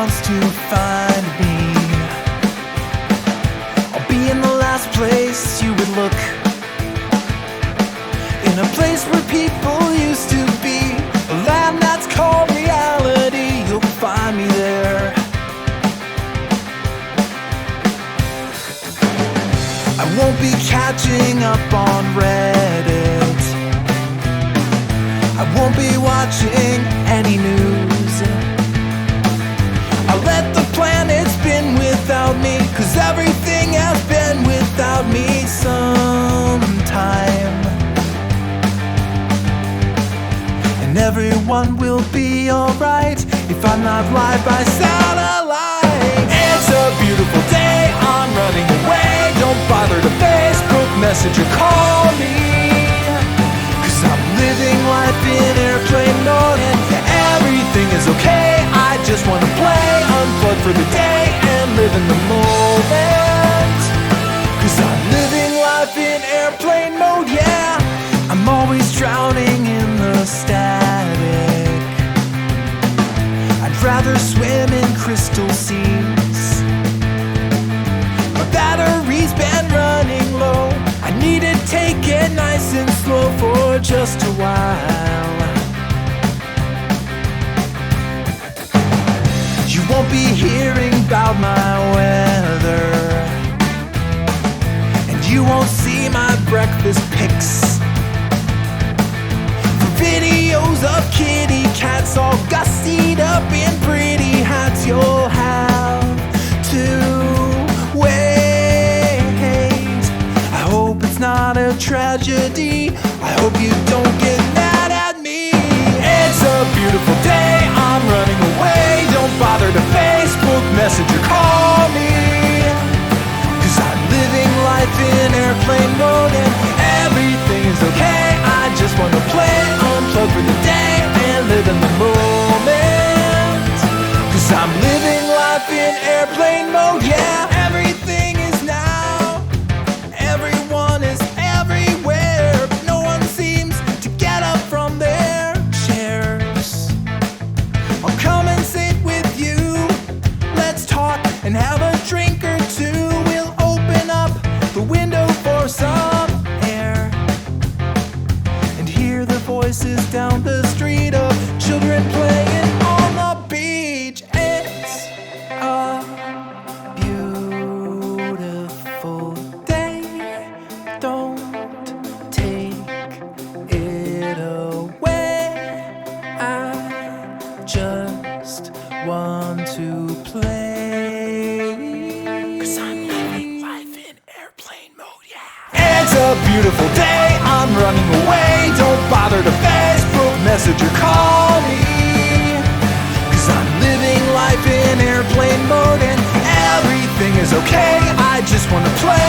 wants to find me, I'll be in the last place you would look, in a place where people used to be, a land that's called reality. You'll find me there. I won't be catching up on Reddit, I won't be watching any news. I'll let the planet spin without me, 'cause everything has been without me sometime. And everyone will be alright if I'm not live by satellite. It's a beautiful day, I'm running away. Don't bother to Facebook, message or call me, 'cause I'm living life in airplane mode and everything is okay. I just wanna play, unplug for the day and live in the moment, 'cause I'm living life in airplane mode, yeah. I'm always drowning in the static, I'd rather swim in crystal seas. My battery's been running low, I need to take it nice and slow for just a while. You won't be hearing about my weather, and you won't see my breakfast pics. For videos of kitty cats all gussied up in pretty hats, you'll have to wait. I hope it's not a tragedy, I hope you don't get mad at me. It's a beautiful day, I'm running away. Don't bother to Facebook, message or call me, 'cause I'm living life in airplane mode and everything is okay. I just wanna play, unplug for the day and live in the moment, 'cause I'm living life in airplane mode, yeah. Everything is now, everyone is everywhere, but no one seems to get up from their chairs. I'll come and sit with you, let's talk and have a drink or two. We'll open up the window for some air and hear the voices down the street of children playing on the beach. It's a beautiful day, don't take it away. I just want to play, 'cause I'm living life in airplane mode, yeah. It's a beautiful day, I'm running away. Don't bother to Facebook, message or call me, 'cause I'm living life in airplane mode and everything is okay. I just wanna play.